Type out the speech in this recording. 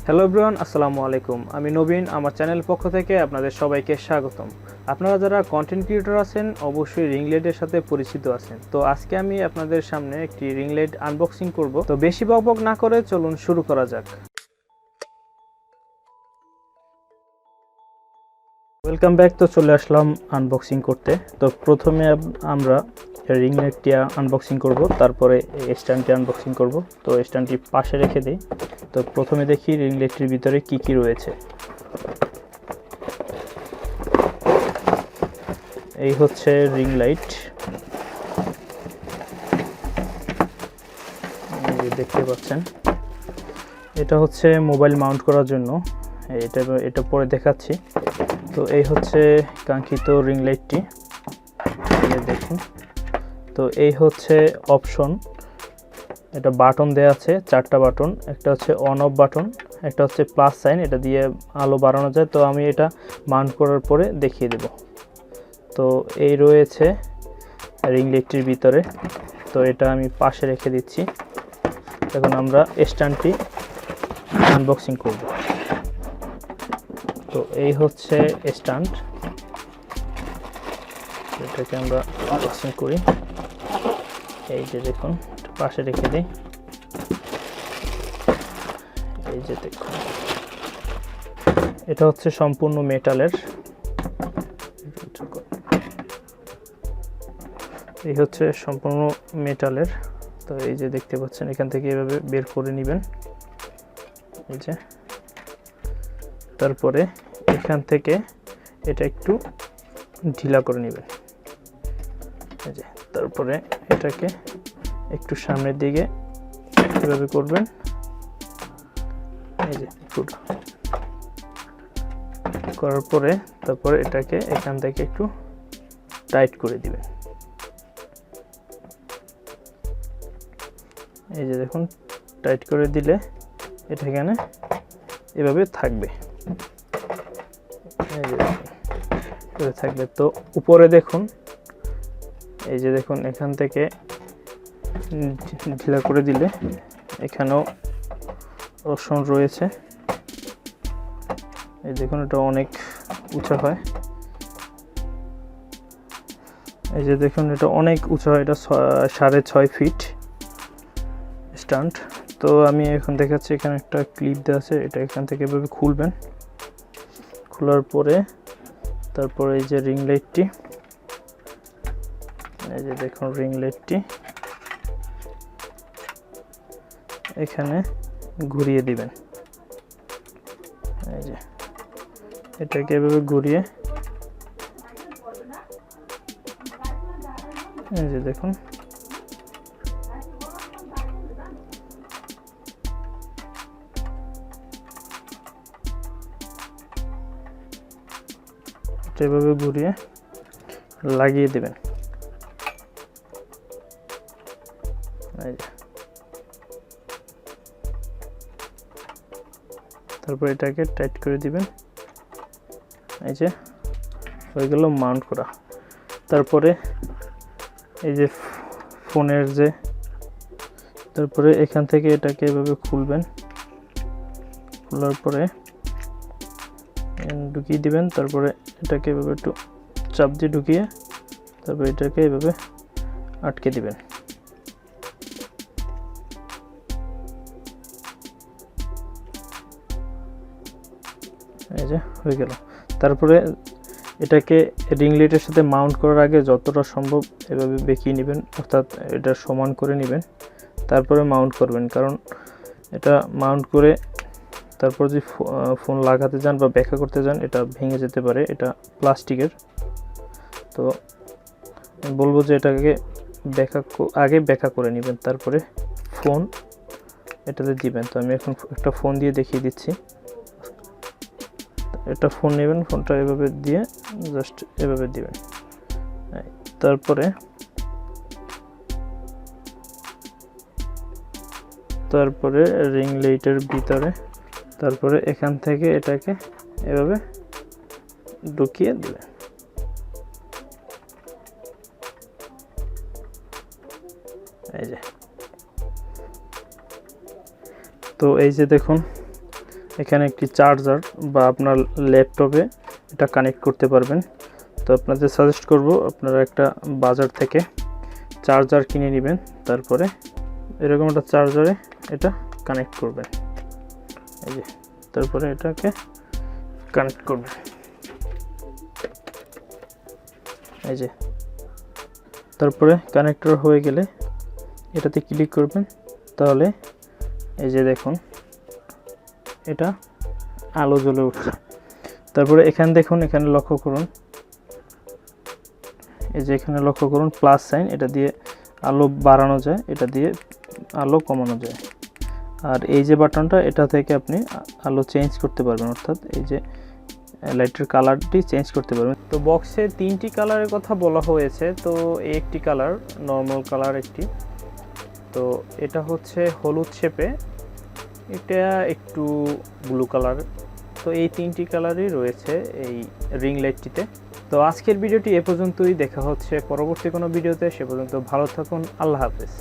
Hello everyone, আসসালামু আলাইকুম। আমি নবীন, আমার চ্যানেল পক্ষ থেকে আপনাদের সবাইকে স্বাগতম। আপনারা যারা কন্টেন্ট ক্রিয়েটর আছেন অবশ্যই রিং লাইটের সাথে পরিচিত আছেন। তো আজকে আমি আপনাদের সামনে একটি রিং লাইট আনবক্সিং করব। তো বেশি বকবক না করে চলুন শুরু করা যাক। Welcome back. তো চলে আসলাম আনবক্সিং করতে। তো প্রথমে আমরা রিং লাইটটি আনবক্সিং করব, তারপরে স্ট্যান্ডটি আনবক্সিং করব। তো স্ট্যান্ডটি পাশে রেখে দিই। তো প্রথমে দেখি রিং লাইটটির ভিতরে কি কি রয়েছে। এই হচ্ছে রিং লাইট, দেখতে পাচ্ছেন। এটা হচ্ছে মোবাইল মাউন্ট করার জন্য, এটা পরে দেখাচ্ছি। তো এই হচ্ছে কাঙ্ক্ষিত রিং লাইটটি, দেখুন। তো এই হচ্ছে অপশন, এটা বাটন দেওয়া আছে, 4টা বাটন। একটা হচ্ছে অন অফ বাটন, একটা হচ্ছে প্লাস সাইন, এটা দিয়ে আলো বাড়ানো যায়। তো আমি এটা মাউন্ট করার পরে দেখিয়ে দেব। তো এই রয়েছে রিং লাইটটির ভিতরে। তো এটা আমি পাশে রেখে দিচ্ছি। এখন আমরা স্ট্যান্ডটি আনবক্সিং করব। তো এই হচ্ছে স্ট্যান্ড, এটাকে আমরা আনবক্সিং করি। এই যে দেখুন, পাশে রেখে দিই। এই যে দেখুন, এটা হচ্ছে সম্পূর্ণ মেটালের। এই হচ্ছে সম্পূর্ণ মেটালের। তো এই যে দেখতে পাচ্ছেন, এখান থেকে এভাবে বের করে নেবেন। এই যে, তারপরে এখান থেকে এটা একটু ঢিলা করে নেবেন। এই যে, তারপরে এটাকে একটু সামনের দিকে এভাবে করবেন। এই যে পুরো করার পরে তারপরে এটাকে এখান থেকে একটু টাইট করে দিবেন। এই যে দেখুন, টাইট করে দিলে এটা এখানে এভাবে থাকবে। এই যে এভাবে থাকবে। তো উপরে দেখুন, এই যে দেখুন, এখান থেকে ঢিলা করে দিলে এখানেও অপশন রয়েছে। এই দেখুন, এটা অনেক উঁচা হয়। এই যে দেখুন, এটা অনেক উঁচা হয়, এটা 6.5 ফিট স্ট্যান্ড। তো আমি এখন দেখাচ্ছি, এখানে একটা ক্লিপ দেওয়া আছে, এটা এখান থেকে এভাবে খুলবেন। খোলার পরে তারপরে এই যে রিং লাইটটি, এই যে দেখুন রিং লাইটটি এখানে ঘুরিয়ে দিবেন। এই যে এটাকে এভাবে ঘুরিয়ে, এই যে দেখুন, এভাবে ঘুরিয়ে লাগিয়ে দিবেন। এই যে, তারপর এটাকে টাইট করে দিবেন। এই যে হয়ে গেল মাউন্ট করা। তারপরে এই যে ফোনের যে, তারপরে এখান থেকে এটাকে এভাবে খুলবেন। খোলার পরে ঢুকিয়ে দিবেন। তারপরে এটাকে এভাবে একটু চাপ দিয়ে ঢুকিয়ে তারপরে এটাকে এভাবে আটকে দিবেন। এই যে হয়ে গেল। তারপরে এটাকে রিং লাইটের সাথে মাউন্ট করার আগে যতটা সম্ভব এভাবে বেঁকিয়ে নেবেন, অর্থাৎ এটা সমান করে নেবেন। তারপরে মাউন্ট করবেন, কারণ এটা মাউন্ট করে তারপর যদি ফোন লাগাতে যান বা ব্যাখ্যা করতে যান, এটা ভেঙে যেতে পারে। এটা প্লাস্টিকের। তো বলবো যে এটাকে আগে ব্যাখ্যা করে নেবেন, তারপরে ফোন এটাতে দিবেন। তো আমি এখন একটা ফোন দিয়ে দেখিয়ে দিচ্ছি। এটা ফোন নেবেন, ফোনটা এভাবে দিয়ে জাস্ট এভাবে দিবেন। তারপরে রিং লাইটের ভিতরে, তারপরে এখান থেকে এটাকে এভাবে ঢুকিয়ে দিবেন। এই যে, তো এই যে দেখুন, এখানে একটি চার্জার বা আপনার ল্যাপটপে এটা কানেক্ট করতে পারবেন। তো আপনাদের সাজেস্ট করব আপনারা একটা বাজার থেকে চার্জার কিনে নেবেন, তারপরে এরকম একটা চার্জারে এটা কানেক্ট করবেন। এই যে তারপরে এটাকে কানেক্ট করবেন। এই যে তারপরে কানেক্টর হয়ে গেলে এটাতে ক্লিক করবেন, তাহলে এই যে দেখুন এটা আলো জ্বলে উঠছে। তারপরে এখানে দেখুন, এখানে লক্ষ্য করুন, এই যে এখানে লক্ষ্য করুন প্লাস সাইন, এটা দিয়ে আলো বাড়ানো যায়, এটা দিয়ে আলো কমানো যায়। আর এই যে বাটনটা, এটা থেকে আপনি আলো চেঞ্জ করতে পারবেন, অর্থাৎ এই যে লাইটের কালারটি চেঞ্জ করতে পারবেন। তো বক্সে 3টি কালারের কথা বলা হয়েছে। তো এই একটি কালার নর্মাল কালার একটি, তো এটা হচ্ছে হলুদ শেপে, এটা একটু ব্লু কালার। তো এই 3টি কালারই রয়েছে এই রিং লাইটটিতে। তো আজকের ভিডিওটি এ পর্যন্তই, দেখা হচ্ছে পরবর্তী কোনো ভিডিওতে। সে পর্যন্ত ভালো থাকুন, আল্লাহ হাফেজ।